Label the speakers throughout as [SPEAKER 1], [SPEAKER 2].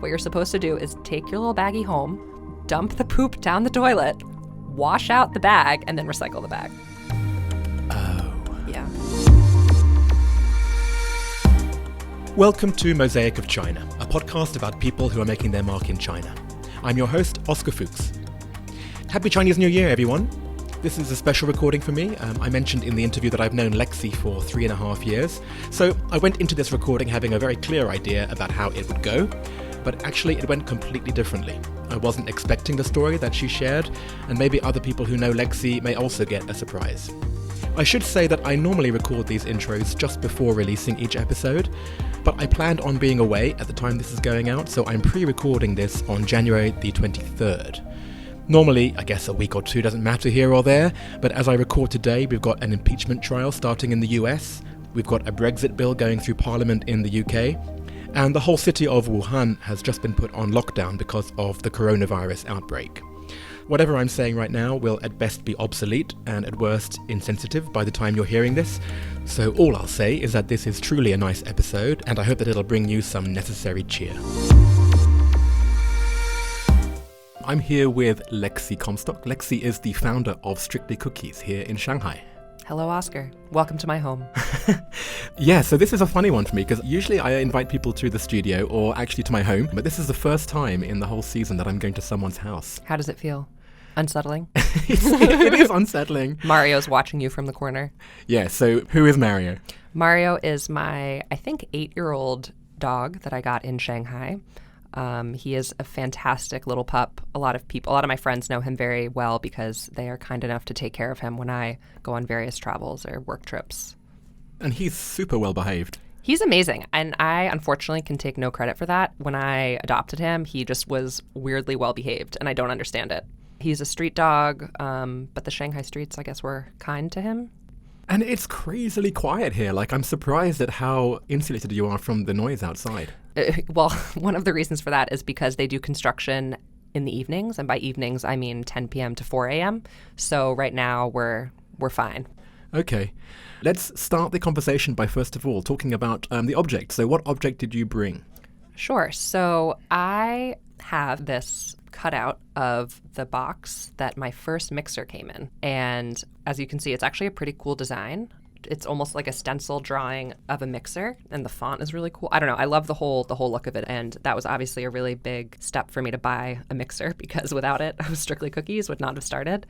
[SPEAKER 1] what you're supposed to do is take your little baggie home, dump the poop down the toilet, wash out the bag, and then recycle the bag.
[SPEAKER 2] Oh.
[SPEAKER 1] Yeah.
[SPEAKER 2] Welcome to Mosaic of China, a podcast about people who are making their mark in China. I'm your host, Oscar Fuchs. Happy Chinese New Year, everyone. This is a special recording for me. I mentioned in the interview that I've known Lexie for 3.5 years. So I went into this recording having a very clear idea about how it would go, but actually it went completely differently. I wasn't expecting the story that she shared, and maybe other people who know Lexie may also get a surprise. I should say that I normally record these intros just before releasing each episode, but I planned on being away at the time this is going out, so I'm pre-recording this on January the 23rd. Normally, I guess a week or two doesn't matter here or there, but as I record today, we've got an impeachment trial starting in the US, we've got a Brexit bill going through Parliament in the UK, and the whole city of Wuhan has just been put on lockdown because of the coronavirus outbreak. Whatever I'm saying right now will at best be obsolete and at worst insensitive by the time you're hearing this, so all I'll say is that this is truly a nice episode and I hope that it'll bring you some necessary cheer. I'm here with Lexie Comstock. Lexie is the founder of Strictly Cookies here in Shanghai.
[SPEAKER 1] Hello, Oscar. Welcome to my home.
[SPEAKER 2] Yeah, so this is a funny one for me because usually I invite people to the studio or actually to my home, but this is the first time in the whole season that I'm going to someone's house.
[SPEAKER 1] How does it feel? Unsettling?
[SPEAKER 2] It is unsettling.
[SPEAKER 1] Mario's watching you from the corner.
[SPEAKER 2] Yeah, so who is Mario?
[SPEAKER 1] Mario is my, I think, 8-year-old dog that I got in Shanghai. He is a fantastic little pup. A lot of my friends know him very well because they are kind enough to take care of him when I go on various travels or work trips.
[SPEAKER 2] And he's super well behaved.
[SPEAKER 1] He's amazing, and I unfortunately can take no credit for that. When I adopted him, he just was weirdly well behaved, and I don't understand it. He's a street dog, but the Shanghai streets, I guess, were kind to him.
[SPEAKER 2] And it's crazily quiet here. Like, I'm surprised at how insulated you are from the noise outside.
[SPEAKER 1] Well, one of the reasons for that is because they do construction in the evenings, and by evenings, I mean 10 p.m. to 4 a.m. So right now, we're fine.
[SPEAKER 2] Okay. Let's start the conversation by, first of all, talking about the object. So what object did you bring?
[SPEAKER 1] Sure. So I have this cutout of the box that my first mixer came in. And as you can see, it's actually a pretty cool design. It's almost like a stencil drawing of a mixer, and the font is really cool. I don't know. I love the whole look of it, and that was obviously a really big step for me to buy a mixer because without it, Strictly Cookies would not have started.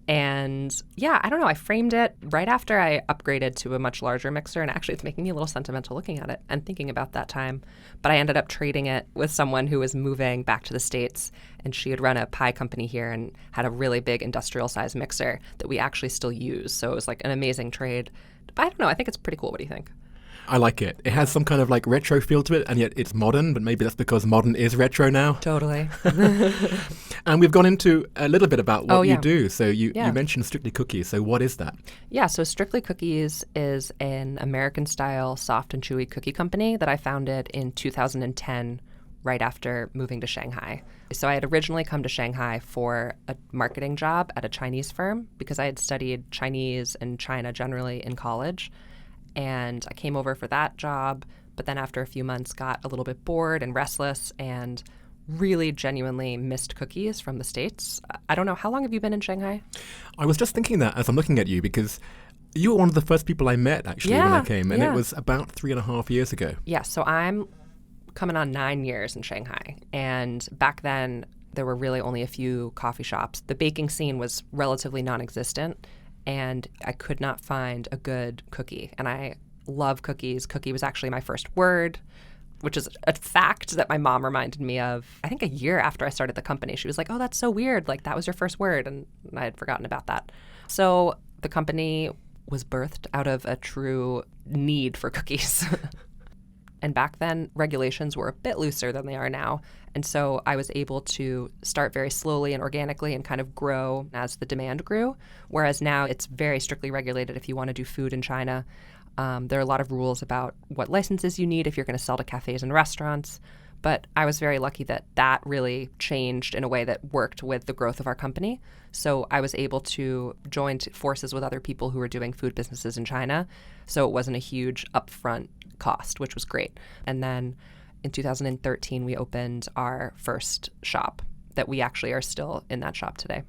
[SPEAKER 1] And yeah, I don't know. I framed it right after I upgraded to a much larger mixer, and actually it's making me a little sentimental looking at it and thinking about that time. But I ended up trading it with someone who was moving back to the States, and she had run a pie company here and had a really big industrial size mixer that we actually still use. So it was like an amazing trade. But I don't know. I think it's pretty cool. What do you think?
[SPEAKER 2] I like it. It has some kind of like retro feel to it, and yet it's modern, but maybe that's because modern is retro now.
[SPEAKER 1] Totally.
[SPEAKER 2] And we've gone into a little bit about what you do. So you mentioned Strictly Cookies. So what is that? Yeah,
[SPEAKER 1] so Strictly Cookies is an American-style soft and chewy cookie company that I founded in 2010, right after moving to Shanghai. So I had originally come to Shanghai for a marketing job at a Chinese firm because I had studied Chinese and China generally in college. And I came over for that job, but then after a few months got a little bit bored and restless and really genuinely missed cookies from the States. I don't know, how long have you been in Shanghai?
[SPEAKER 2] I was just thinking that as I'm looking at you because you were one of the first people I met actually when I came, and it was about 3.5 years ago.
[SPEAKER 1] Yeah, so I'm coming on 9 years in Shanghai, and back then there were really only a few coffee shops. The baking scene was relatively non-existent, and I could not find a good cookie. And I love cookies. Cookie was actually my first word, which is a fact that my mom reminded me of, I think a year after I started the company. She was like, oh, that's so weird. Like, that was your first word. And I had forgotten about that. So the company was birthed out of a true need for cookies. And back then, regulations were a bit looser than they are now. And so I was able to start very slowly and organically and kind of grow as the demand grew. Whereas now it's very strictly regulated if you want to do food in China. There are a lot of rules about what licenses you need if you're going to sell to cafes and restaurants. But I was very lucky that that really changed in a way that worked with the growth of our company. So I was able to join forces with other people who were doing food businesses in China. So it wasn't a huge upfront cost, which was great. And then in 2013, we opened our first shop that we actually are still in that shop today.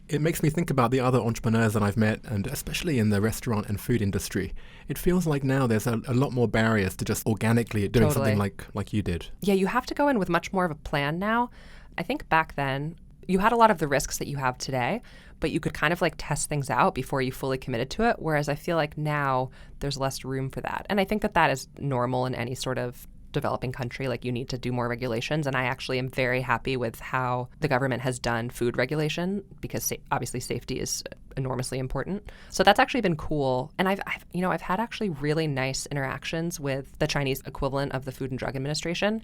[SPEAKER 2] It makes me think about the other entrepreneurs that I've met, and especially in the restaurant and food industry. It feels like now there's a lot more barriers to just organically doing something like you did.
[SPEAKER 1] Yeah, you have to go in with much more of a plan now. I think back then, you had a lot of the risks that you have today, but you could kind of like test things out before you fully committed to it, whereas I feel like now there's less room for that. And I think that that is normal in any sort of developing country. Like, you need to do more regulations, and I actually am very happy with how the government has done food regulation, because obviously safety is enormously important. So that's actually been cool. And I've had actually really nice interactions with the Chinese equivalent of the Food and Drug Administration.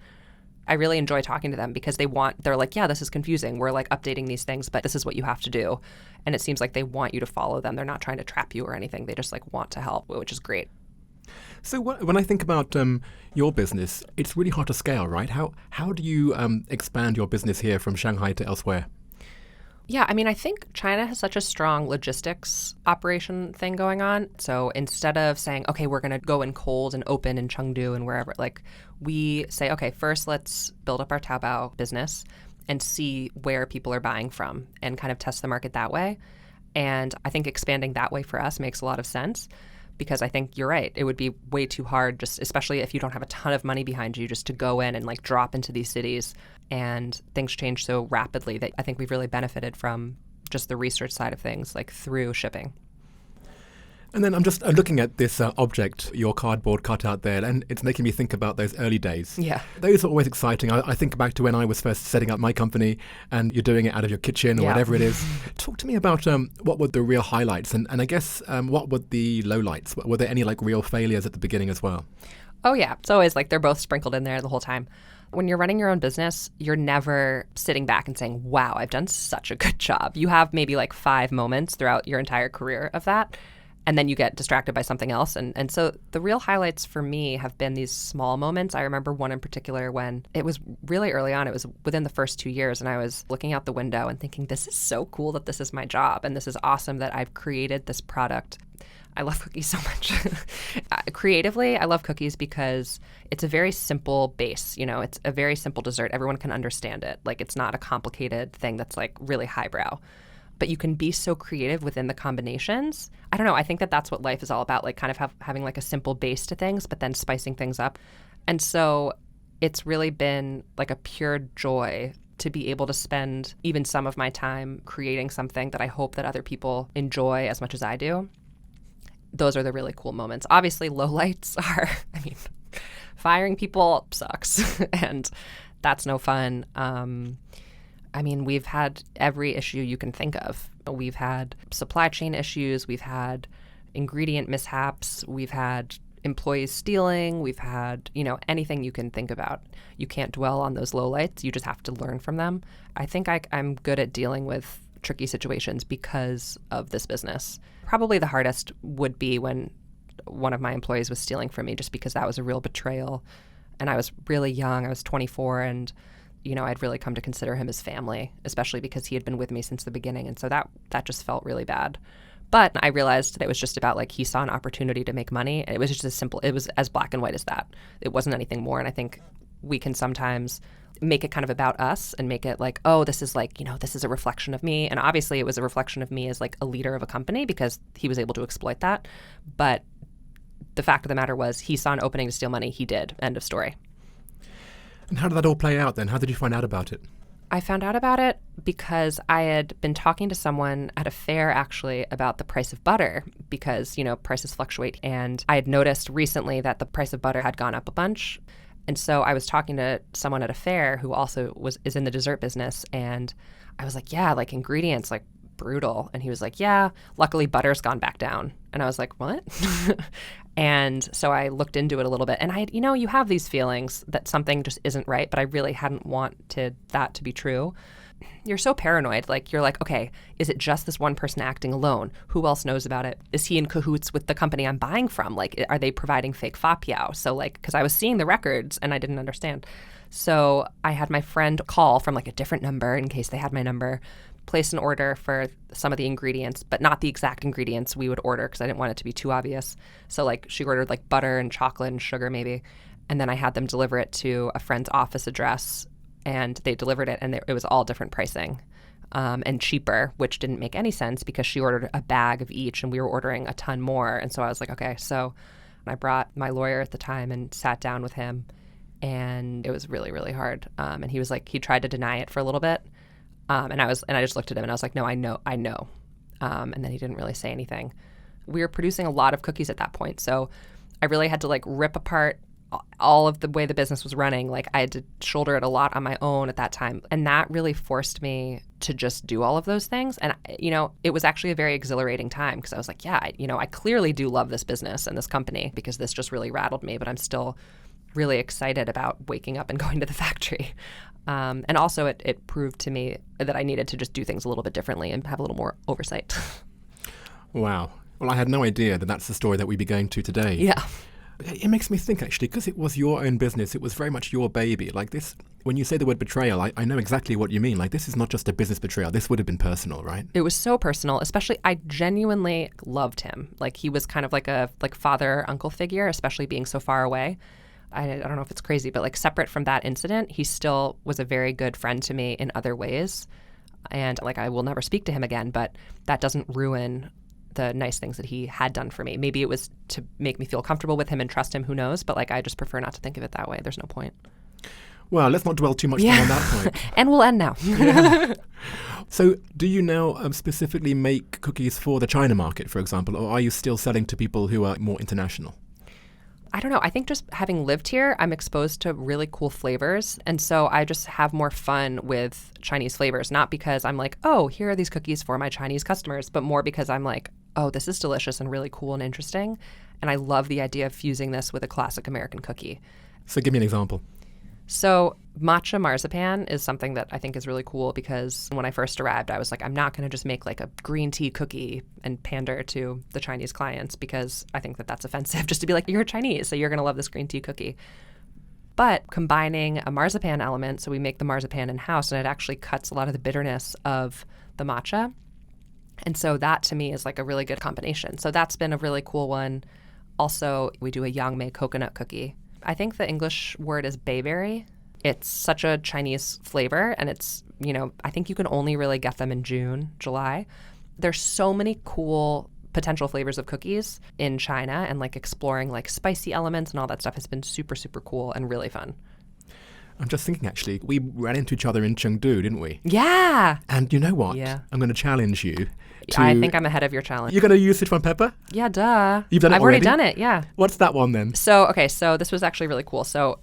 [SPEAKER 1] I really enjoy talking to them because they're like, yeah, this is confusing. We're like updating these things, but this is what you have to do. And it seems like they want you to follow them. They're not trying to trap you or anything. They just like want to help, which is great.
[SPEAKER 2] So when I think about your business, it's really hard to scale, right? How do you expand your business here from Shanghai to elsewhere?
[SPEAKER 1] Yeah, I mean, I think China has such a strong logistics operation thing going on. So instead of saying, okay, we're going to go in cold and open in Chengdu and wherever, like, we say, okay, first let's build up our Taobao business and see where people are buying from and kind of test the market that way. And I think expanding that way for us makes a lot of sense, because I think you're right. It would be way too hard, just especially if you don't have a ton of money behind you, just to go in and like drop into these cities. And things change so rapidly that I think we've really benefited from just the research side of things, like through shipping.
[SPEAKER 2] And then I'm just looking at this object, your cardboard cutout there, and it's making me think about those early days.
[SPEAKER 1] Yeah.
[SPEAKER 2] Those are always exciting. I think back to when I was first setting up my company, and you're doing it out of your kitchen or whatever it is. Talk to me about what were the real highlights, and I guess what were the lowlights? Were there any like real failures at the beginning as well?
[SPEAKER 1] Oh, yeah. It's always like they're both sprinkled in there the whole time. When you're running your own business, you're never sitting back and saying, wow, I've done such a good job. You have maybe like 5 moments throughout your entire career of that. And then you get distracted by something else. And so the real highlights for me have been these small moments. I remember one in particular when it was really early on. It was within the first 2 years. And I was looking out the window and thinking, this is so cool that this is my job. And this is awesome that I've created this product. I love cookies so much. Creatively, I love cookies because it's a very simple base. It's a very simple dessert. Everyone can understand it. Like, it's not a complicated thing that's like really highbrow. But you can be so creative within the combinations. I don't know. I think that that's what life is all about, like kind of having like a simple base to things, but then spicing things up. And so it's really been like a pure joy to be able to spend even some of my time creating something that I hope that other people enjoy as much as I do. Those are the really cool moments. Obviously, lowlights are, firing people sucks, and that's no fun. We've had every issue you can think of. We've had supply chain issues. We've had ingredient mishaps. We've had employees stealing. We've had, anything you can think about. You can't dwell on those lowlights. You just have to learn from them. I think I'm good at dealing with tricky situations because of this business. Probably the hardest would be when one of my employees was stealing from me, just because that was a real betrayal. And I was really young. I was 24, and I'd really come to consider him as family, especially because he had been with me since the beginning. And so that just felt really bad. But I realized that it was just about like he saw an opportunity to make money. And it was just it was as black and white as that. It wasn't anything more. And I think we can sometimes make it kind of about us and make it like, oh, this is like, this is a reflection of me. And obviously it was a reflection of me as like a leader of a company because he was able to exploit that. But the fact of the matter was he saw an opening to steal money. He did. End of story.
[SPEAKER 2] And how did that all play out then? How did you find out about it?
[SPEAKER 1] I found out about it because I had been talking to someone at a fair actually about the price of butter because, prices fluctuate. And I had noticed recently that the price of butter had gone up a bunch. And so I was talking to someone at a fair who also is in the dessert business. And I was like, yeah, like ingredients, like brutal. And he was like, yeah, luckily butter's gone back down. And I was like, what? And so I looked into it a little bit. And you have these feelings that something just isn't right, but I really hadn't wanted that to be true. You're so paranoid. Like, you're like, okay, is it just this one person acting alone? Who else knows about it? Is he in cahoots with the company I'm buying from? Like, are they providing fake fapiao? So like, because I was seeing the records and I didn't understand. So I had my friend call from like a different number in case they had my number, place an order for some of the ingredients, but not the exact ingredients we would order because I didn't want it to be too obvious. So like she ordered like butter and chocolate and sugar maybe. And then I had them deliver it to a friend's office address, and they delivered it, and it was all different pricing and cheaper, which didn't make any sense because she ordered a bag of each and we were ordering a ton more. And so I was like, okay. So I brought my lawyer at the time and sat down with him, and it was really, really hard. And he was like, he tried to deny it for a little bit. And I just looked at him and I was like, no, I know. And then he didn't really say anything. We were producing a lot of cookies at that point. So I really had to like rip apart all of the way the business was running. Like I had to shoulder it a lot on my own at that time. And that really forced me to just do all of those things. And, it was actually a very exhilarating time because I was like, yeah, I clearly do love this business and this company because this just really rattled me, but I'm still really excited about waking up and going to the factory. And also it proved to me that I needed to just do things a little bit differently and have a little more oversight.
[SPEAKER 2] Wow. Well, I had no idea that that's the story that we'd be going to today.
[SPEAKER 1] Yeah.
[SPEAKER 2] It makes me think, actually, because it was your own business, it was very much your baby. Like this, when you say the word betrayal, I know exactly what you mean. Like, this is not just a business betrayal. This would have been personal, right?
[SPEAKER 1] It was so personal, especially I genuinely loved him. Like, he was kind of like a father-uncle figure, especially being so far away. I don't know if it's crazy, but like separate from that incident, he still was a very good friend to me in other ways. And like, I will never speak to him again, but that doesn't ruin the nice things that he had done for me. Maybe it was to make me feel comfortable with him and trust him, who knows? But like, I just prefer not to think of it that way. There's no point.
[SPEAKER 2] Well, let's not dwell too much more on that point.
[SPEAKER 1] And we'll end now.
[SPEAKER 2] Yeah. So do you now specifically make cookies for the China market, for example, or are you still selling to people who are more international?
[SPEAKER 1] I don't know. I think just having lived here, I'm exposed to really cool flavors. And so I just have more fun with Chinese flavors, not because I'm like, oh, here are these cookies for my Chinese customers, but more because I'm like, oh, this is delicious and really cool and interesting. And I love the idea of fusing this with a classic American cookie.
[SPEAKER 2] So give me an example.
[SPEAKER 1] So matcha marzipan is something that I think is really cool because when I first arrived, I was like, I'm not going to just make like a green tea cookie and pander to the Chinese clients because I think that that's offensive just to be like, you're Chinese, so you're going to love this green tea cookie. But combining a marzipan element, so we make the marzipan in-house, and it actually cuts a lot of the bitterness of the matcha. And so that to me is like a really good combination. So that's been a really cool one. Also, we do a Yangmei coconut cookie. I think the English word is bayberry. It's such a Chinese flavor, and it's, I think you can only really get them in June, July. There's so many cool potential flavors of cookies in China, and like exploring like spicy elements and all that stuff has been super, super cool and really fun.
[SPEAKER 2] I'm just thinking, actually, we ran into each other in Chengdu, didn't we?
[SPEAKER 1] Yeah.
[SPEAKER 2] And you know what?
[SPEAKER 1] Yeah.
[SPEAKER 2] I'm going to challenge you.
[SPEAKER 1] I think I'm ahead of your challenge.
[SPEAKER 2] You're going to use Sichuan pepper?
[SPEAKER 1] Yeah, duh.
[SPEAKER 2] You've done it
[SPEAKER 1] I've
[SPEAKER 2] already?
[SPEAKER 1] already done it, yeah.
[SPEAKER 2] What's that one then?
[SPEAKER 1] So this was actually really cool. So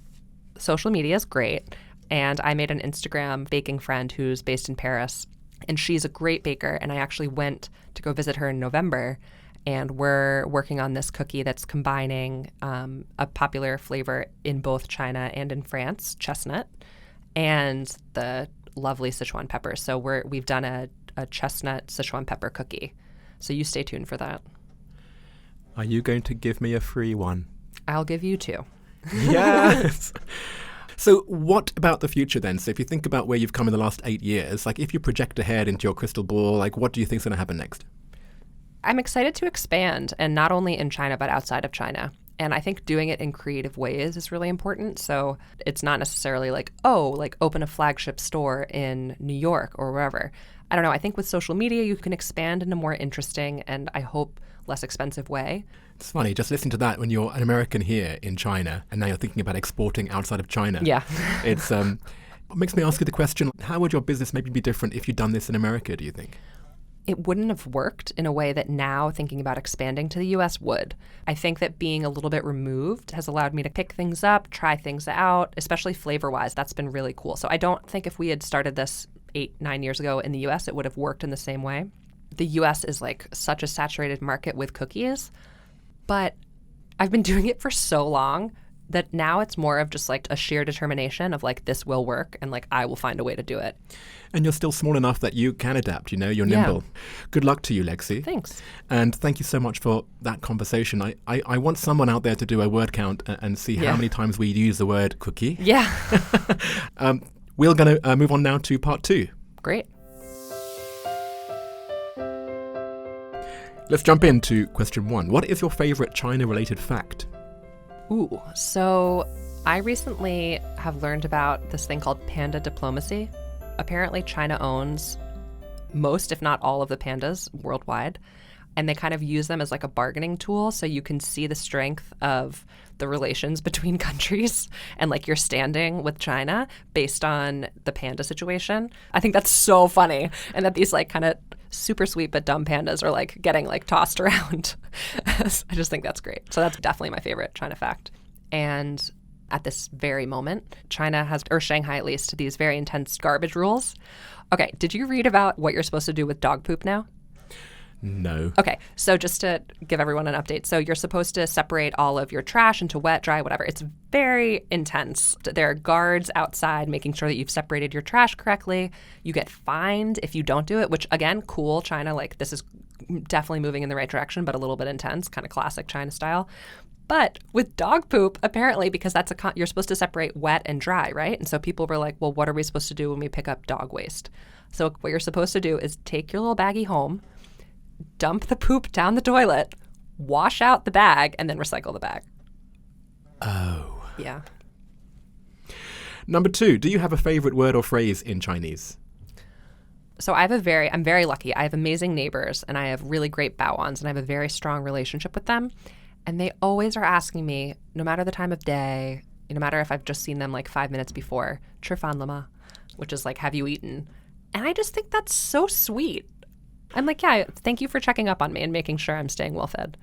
[SPEAKER 1] social media is great. And I made an Instagram baking friend who's based in Paris. And she's a great baker. And I actually went to go visit her in November. And we're working on this cookie that's combining a popular flavor in both China and in France, chestnut, and the lovely Sichuan pepper. So we've done a chestnut Sichuan pepper cookie. So you stay tuned for that.
[SPEAKER 2] Are you going to give me a free one?
[SPEAKER 1] I'll give you 2.
[SPEAKER 2] Yes. So what about the future then? So if you think about where you've come in the last 8 years, like if you project ahead into your crystal ball, like what do you think is going to happen next?
[SPEAKER 1] I'm excited to expand, and not only in China, but outside of China. And I think doing it in creative ways is really important. So it's not necessarily like, open a flagship store in New York or wherever. I don't know. I think with social media, you can expand in a more interesting and I hope less expensive way.
[SPEAKER 2] It's funny, just listening to that when you're an American here in China and now you're thinking about exporting outside of China.
[SPEAKER 1] Yeah.
[SPEAKER 2] It makes me ask you the question, how would your business maybe be different if you'd done this in America, do you think?
[SPEAKER 1] It wouldn't have worked in a way that now thinking about expanding to the U.S. would. I think that being a little bit removed has allowed me to pick things up, try things out, especially flavor-wise. That's been really cool. So I don't think if we had started this 8-9 years ago in the U.S., it would have worked in the same way. The U.S. is like such a saturated market with cookies, but I've been doing it for so long that now it's more of just like a sheer determination of like, this will work and like I will find a way to do it.
[SPEAKER 2] And you're still small enough that you can adapt, you're nimble. Good luck to you, Lexie.
[SPEAKER 1] Thanks.
[SPEAKER 2] And thank you so much for that conversation. I want someone out there to do a word count and see how many times we use the word cookie.
[SPEAKER 1] Yeah.
[SPEAKER 2] We're going to move on now to part 2.
[SPEAKER 1] Great.
[SPEAKER 2] Let's jump into question 1. What is your favorite China-related fact?
[SPEAKER 1] So I recently have learned about this thing called panda diplomacy. Apparently, China owns most, if not all, of the pandas worldwide. And they kind of use them as like a bargaining tool, so you can see the strength of the relations between countries and like your standing with China based on the panda situation. I think that's so funny. And that these like kind of super sweet but dumb pandas are like getting like tossed around. I just think that's great. So that's definitely my favorite China fact. And at this very moment, China has, or Shanghai at least, these very intense garbage rules. Okay, did you read about what you're supposed to do with dog poop now?
[SPEAKER 2] No.
[SPEAKER 1] Okay, so just to give everyone an update. So you're supposed to separate all of your trash into wet, dry, whatever. It's very intense. There are guards outside making sure that you've separated your trash correctly. You get fined if you don't do it, which again, cool, China, like this is definitely moving in the right direction, but a little bit intense, kind of classic China style. But with dog poop, apparently, because that's you're supposed to separate wet and dry, right? And so people were like, well, what are we supposed to do when we pick up dog waste? So what you're supposed to do is take your little baggie home, dump the poop down the toilet, wash out the bag, and then recycle the bag.
[SPEAKER 2] Oh.
[SPEAKER 1] Yeah.
[SPEAKER 2] Number 2, do you have a favorite word or phrase in Chinese?
[SPEAKER 1] So I'm very lucky. I have amazing neighbors, and I have really great Bawans, and I have a very strong relationship with them. And they always are asking me, no matter the time of day, no matter if I've just seen them like 5 minutes before, 吃饭了吗? Which is like, have you eaten? And I just think that's so sweet. I'm like, yeah, thank you for checking up on me and making sure I'm staying well fed.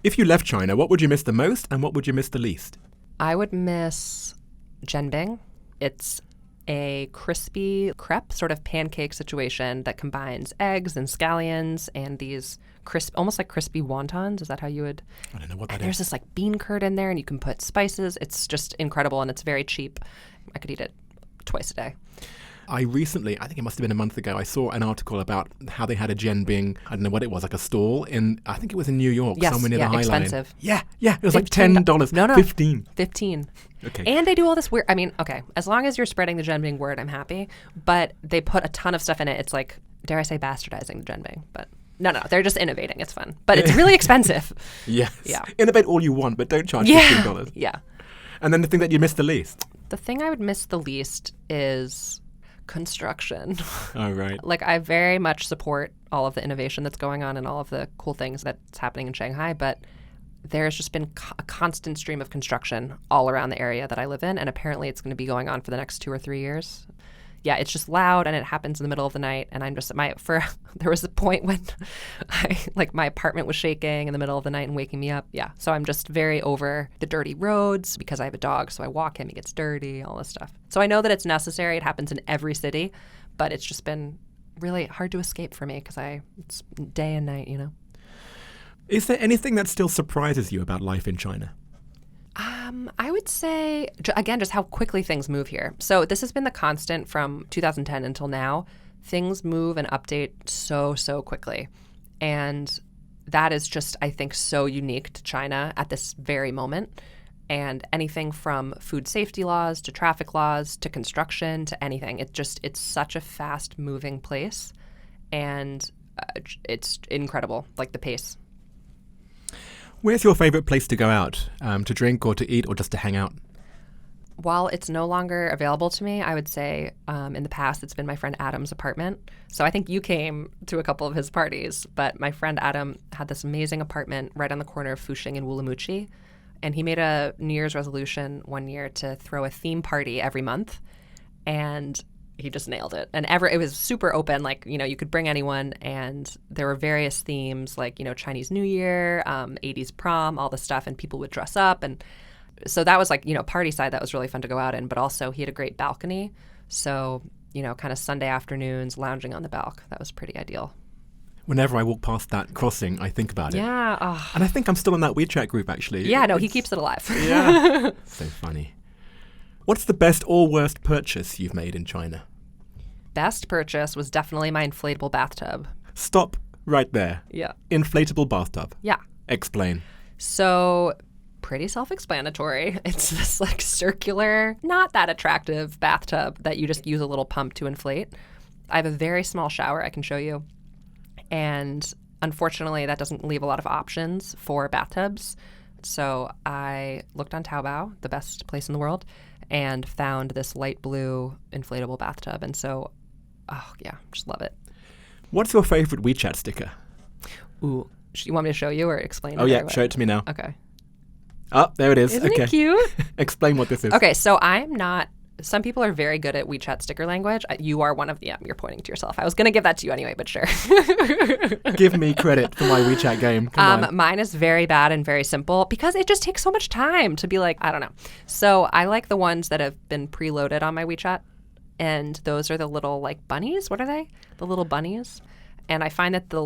[SPEAKER 2] If you left China, what would you miss the most and what would you miss the least?
[SPEAKER 1] I would miss jianbing. It's a crispy crepe, sort of pancake situation that combines eggs and scallions and these almost like crispy wontons. Is that how you would?
[SPEAKER 2] I don't know what that is.
[SPEAKER 1] There's this like bean curd in there and you can put spices. It's just incredible and it's very cheap. I could eat it twice a day.
[SPEAKER 2] I recently, I think it must have been a month ago, I saw an article about how they had a jianbing, I don't know what it was, like a stall in, I think it was in New York,
[SPEAKER 1] yes,
[SPEAKER 2] somewhere near the High
[SPEAKER 1] expensive.
[SPEAKER 2] Line. Yeah, it was like $10.
[SPEAKER 1] No.
[SPEAKER 2] 15.
[SPEAKER 1] 15.
[SPEAKER 2] Okay.
[SPEAKER 1] And they do all this weird, I mean, okay, as long as you're spreading the jianbing word, I'm happy. But they put a ton of stuff in it. It's like, dare I say, bastardizing the jianbing, but no, they're just innovating. It's fun. But it's really expensive.
[SPEAKER 2] Yes.
[SPEAKER 1] Yeah.
[SPEAKER 2] Innovate all you want, but don't charge $15.
[SPEAKER 1] Yeah.
[SPEAKER 2] And then the thing that you miss the least?
[SPEAKER 1] The thing I would miss the least is construction.
[SPEAKER 2] Oh, right.
[SPEAKER 1] Like, I very much support all of the innovation that's going on and all of the cool things that's happening in Shanghai, but there's just been a constant stream of construction all around the area that I live in, and apparently it's going to be going on for the next 2 or 3 years. Yeah, it's just loud and it happens in the middle of the night, and I'm just there was a point when my apartment was shaking in the middle of the night and waking me up. Yeah, so I'm just very over the dirty roads because I have a dog, so I walk him, he gets dirty, all this stuff. So I know that it's necessary. It happens in every city, but it's just been really hard to escape for me because it's day and night, you know.
[SPEAKER 2] Is there anything that still surprises you about life in China?
[SPEAKER 1] I would say, again, just how quickly things move here. So this has been the constant from 2010 until now. Things move and update so quickly. And that is just, I think, so unique to China at this very moment. And anything from food safety laws to traffic laws to construction to anything. It's such a fast moving place. And it's incredible, like the pace.
[SPEAKER 2] Where's your favorite place to go out, to drink or to eat or just to hang out?
[SPEAKER 1] While it's no longer available to me, I would say in the past it's been my friend Adam's apartment. So I think you came to a couple of his parties, but my friend Adam had this amazing apartment right on the corner of Fuxing and Wulamuchi. And he made a New Year's resolution one year to throw a theme party every month. And he just nailed it. And it was super open, like, you know, you could bring anyone, and there were various themes like, you know, Chinese New Year, 80s prom, all this stuff, and people would dress up. And so that was like, you know, party side, that was really fun to go out in, but also he had a great balcony. So, you know, kind of Sunday afternoons lounging on the balcony, that was pretty ideal.
[SPEAKER 2] Whenever I walk past that crossing, I think about it.
[SPEAKER 1] Yeah. Oh.
[SPEAKER 2] And I think I'm still in that WeChat group, actually.
[SPEAKER 1] Yeah, no, he keeps it alive.
[SPEAKER 2] Yeah. So funny. What's the best or worst purchase you've made in China?
[SPEAKER 1] Best purchase was definitely my inflatable bathtub.
[SPEAKER 2] Stop right there.
[SPEAKER 1] Yeah.
[SPEAKER 2] Inflatable bathtub.
[SPEAKER 1] Yeah.
[SPEAKER 2] Explain.
[SPEAKER 1] So, pretty self-explanatory. It's this like circular, not that attractive bathtub that you just use a little pump to inflate. I have a very small shower I can show you. And unfortunately, that doesn't leave a lot of options for bathtubs. So I looked on Taobao, the best place in the world, and found this light blue inflatable bathtub. And so, oh yeah, just love it.
[SPEAKER 2] What's your favorite WeChat sticker?
[SPEAKER 1] Ooh, you want me to show you or explain?
[SPEAKER 2] Oh yeah, show it to me now.
[SPEAKER 1] Okay.
[SPEAKER 2] Oh, there it is.
[SPEAKER 1] Isn't
[SPEAKER 2] okay.
[SPEAKER 1] it cute?
[SPEAKER 2] Explain what this is.
[SPEAKER 1] Okay, so I'm not. Some people are very good at WeChat sticker language. You are one of them. You're pointing to yourself. I was going to give that to you anyway, but sure.
[SPEAKER 2] Give me credit for my WeChat game. Come on.
[SPEAKER 1] Mine is very bad and very simple because it just takes so much time to be like, I don't know. So I like the ones that have been preloaded on my WeChat. And those are the little like bunnies. What are they? The little bunnies. And I find that the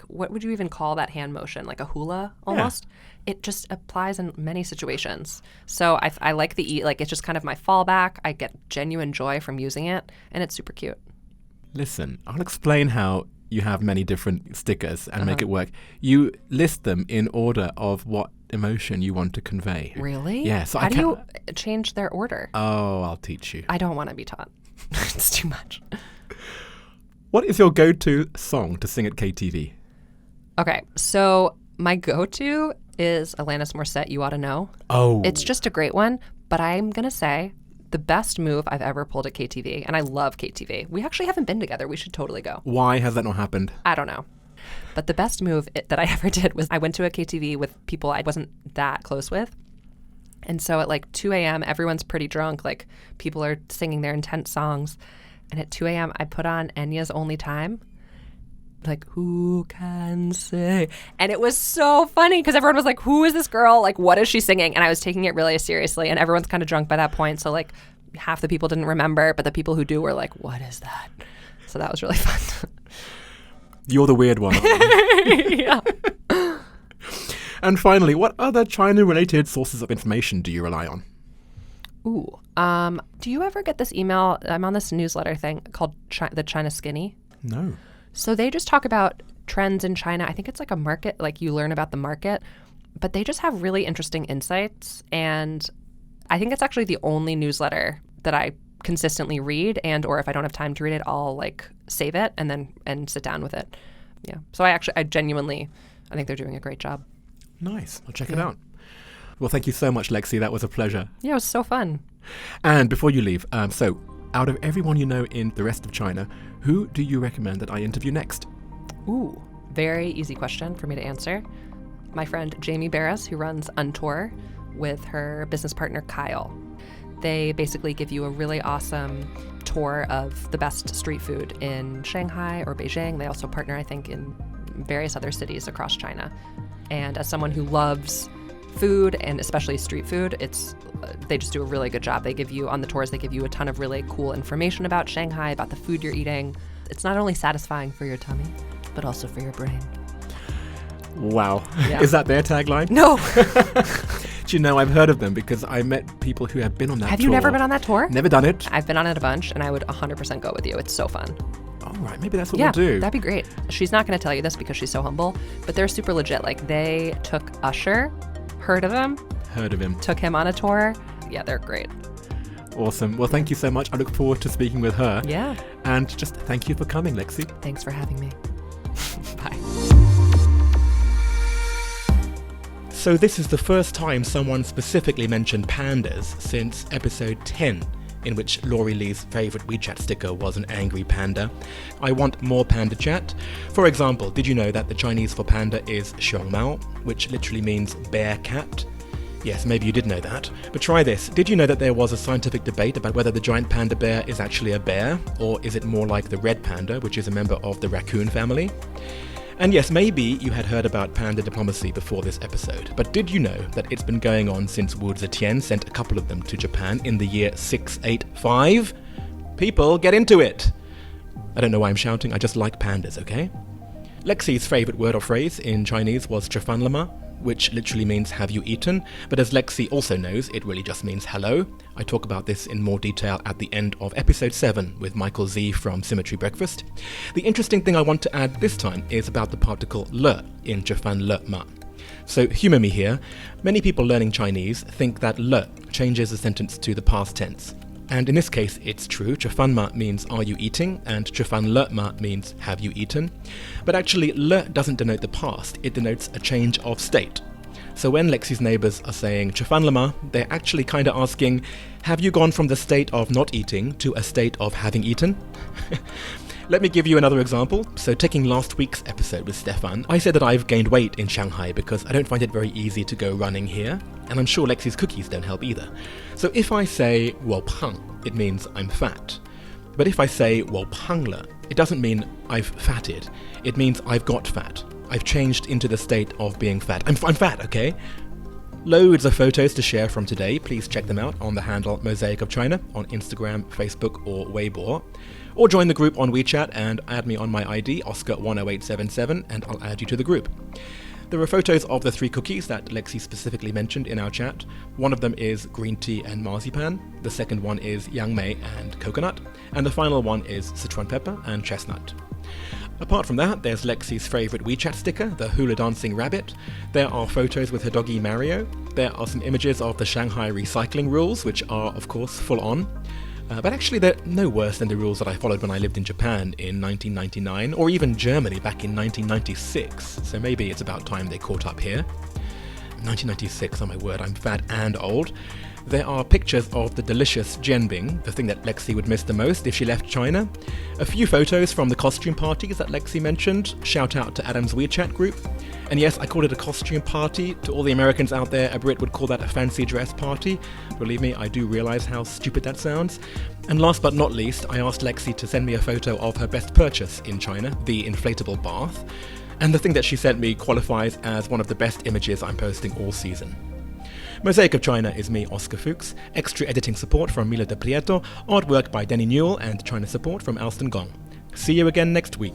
[SPEAKER 1] what would you even call that hand motion? Like a hula almost? Yeah. It just applies in many situations. So I like it's just kind of my fallback. I get genuine joy from using it, and it's super cute.
[SPEAKER 2] Listen, I'll explain how you have many different stickers and make it work. You list them in order of what emotion you want to convey.
[SPEAKER 1] Really?
[SPEAKER 2] Yeah. So
[SPEAKER 1] how do you change their order?
[SPEAKER 2] Oh, I'll teach you.
[SPEAKER 1] I don't want to be taught. It's too much.
[SPEAKER 2] What is your go-to song to sing at KTV?
[SPEAKER 1] Okay, so my go-to is Alanis Morissette, You Ought to Know.
[SPEAKER 2] Oh.
[SPEAKER 1] It's just a great one, but I'm going to say the best move I've ever pulled at KTV, and I love KTV. We actually haven't been together. We should totally go.
[SPEAKER 2] Why has that not happened?
[SPEAKER 1] I don't know. But the best move that I ever did was I went to a KTV with people I wasn't that close with. And so at like 2 a.m., everyone's pretty drunk. Like people are singing their intense songs. And at 2 a.m., I put on Enya's Only Time. Like, who can say? And it was so funny because everyone was like, who is this girl? Like, what is she singing? And I was taking it really seriously. And everyone's kind of drunk by that point. So, like, half the people didn't remember. But the people who do were like, what is that? So that was really fun.
[SPEAKER 2] You're the weird one.
[SPEAKER 1] Yeah.
[SPEAKER 2] And finally, what other China-related sources of information do you rely on?
[SPEAKER 1] Ooh. Do you ever get this email? I'm on this newsletter thing called the China Skinny.
[SPEAKER 2] No.
[SPEAKER 1] So they just talk about trends in China. I think it's like a market, like you learn about the market, but they just have really interesting insights. And I think it's actually the only newsletter that I consistently read, and or if I don't have time to read it, I'll like save it and sit down with it. Yeah. So I genuinely think they're doing a great job.
[SPEAKER 2] Nice. I'll check it out. Well, thank you so much, Lexie. That was a pleasure.
[SPEAKER 1] Yeah, it was so fun.
[SPEAKER 2] And before you leave, so out of everyone you know in the rest of China, who do you recommend that I interview next?
[SPEAKER 1] Ooh, very easy question for me to answer. My friend Jamie Barras, who runs Untour with her business partner Kyle. They basically give you a really awesome tour of the best street food in Shanghai or Beijing. They also partner, I think, in various other cities across China. And as someone who loves food and especially street food, they just do a really good job. They give you, on the tours, they give you a ton of really cool information about Shanghai, about the food you're eating. It's not only satisfying for your tummy, but also for your brain.
[SPEAKER 2] Wow.
[SPEAKER 1] Yeah.
[SPEAKER 2] Is that their tagline?
[SPEAKER 1] No.
[SPEAKER 2] Do you know, I've heard of them because I met people who have been on that tour.
[SPEAKER 1] Have you never been on that tour?
[SPEAKER 2] Never done it.
[SPEAKER 1] I've been on it a bunch, and I would 100% go with you. It's so fun.
[SPEAKER 2] All right, maybe that's what we'll do.
[SPEAKER 1] That'd be great. She's not going to tell you this because she's so humble, but they're super legit. Like, they took Usher, heard of him, took him on a tour. Yeah, they're great.
[SPEAKER 2] Awesome. Well, thank you so much. I look forward to speaking with her.
[SPEAKER 1] Yeah.
[SPEAKER 2] And just thank you for coming, Lexie.
[SPEAKER 1] Thanks for having me. Bye.
[SPEAKER 2] So this is the first time someone specifically mentioned pandas since episode 10, in which Laurie Lee's favourite WeChat sticker was an angry panda. I want more panda chat. For example, did you know that the Chinese for panda is xiongmao, which literally means bear cat? Yes, maybe you did know that. But try this. Did you know that there was a scientific debate about whether the giant panda bear is actually a bear, or is it more like the red panda, which is a member of the raccoon family? And yes, maybe you had heard about panda diplomacy before this episode, but did you know that it's been going on since Wu Zetian sent a couple of them to Japan in the year 685? People, get into it! I don't know why I'm shouting, I just like pandas, okay? Lexie's favourite word or phrase in Chinese was 吃饭了吗, which literally means have you eaten, but as Lexie also knows, it really just means hello. I talk about this in more detail at the end of episode 7 with Michael Z from Symmetry Breakfast. The interesting thing I want to add this time is about the particle le in 吃饭了吗. So humour me here. Many people learning Chinese think that le changes the sentence to the past tense. And in this case, it's true. 吃饭吗 means are you eating, and 吃饭了吗 means have you eaten. But actually, le doesn't denote the past, it denotes a change of state. So when Lexie's neighbours are saying "Chafan lama," they're actually kind of asking, have you gone from the state of not eating to a state of having eaten? Let me give you another example. So taking last week's episode with Stefan, I said that I've gained weight in Shanghai because I don't find it very easy to go running here, and I'm sure Lexie's cookies don't help either. So if I say 我胖, it means I'm fat. But if I say 我胖了, it doesn't mean I've fatted. It means I've got fat. I've changed into the state of being fat. I'm fat, okay? Loads of photos to share from today. Please check them out on the handle Mosaic of China on Instagram, Facebook or Weibo. Or join the group on WeChat and add me on my ID, s01e20, and I'll add you to the group. There are photos of the 3 cookies that Lexie specifically mentioned in our chat. One of them is green tea and marzipan, the second one is yang mei and coconut, and the final one is Sichuan pepper and chestnut. Apart from that, there's Lexie's favourite WeChat sticker, the hula dancing rabbit. There are photos with her doggy Mario. There are some images of the Shanghai recycling rules, which are, of course, full on. But actually they're no worse than the rules that I followed when I lived in Japan in 1999, or even Germany back in 1996, so maybe it's about time they caught up here. 1996, oh my word, I'm fat and old. There are pictures of the delicious jianbing, the thing that Lexie would miss the most if she left China. A few photos from the costume parties that Lexie mentioned. Shout out to Adam's WeChat group. And yes, I called it a costume party. To all the Americans out there, a Brit would call that a fancy dress party. Believe me, I do realise how stupid that sounds. And last but not least, I asked Lexie to send me a photo of her best purchase in China, the inflatable bath. And the thing that she sent me qualifies as one of the best images I'm posting all season. Mosaic of China is me, Oscar Fuchs, extra editing support from Mila de Prieto, artwork by Denny Newell, and China support from Alston Gong. See you again next week.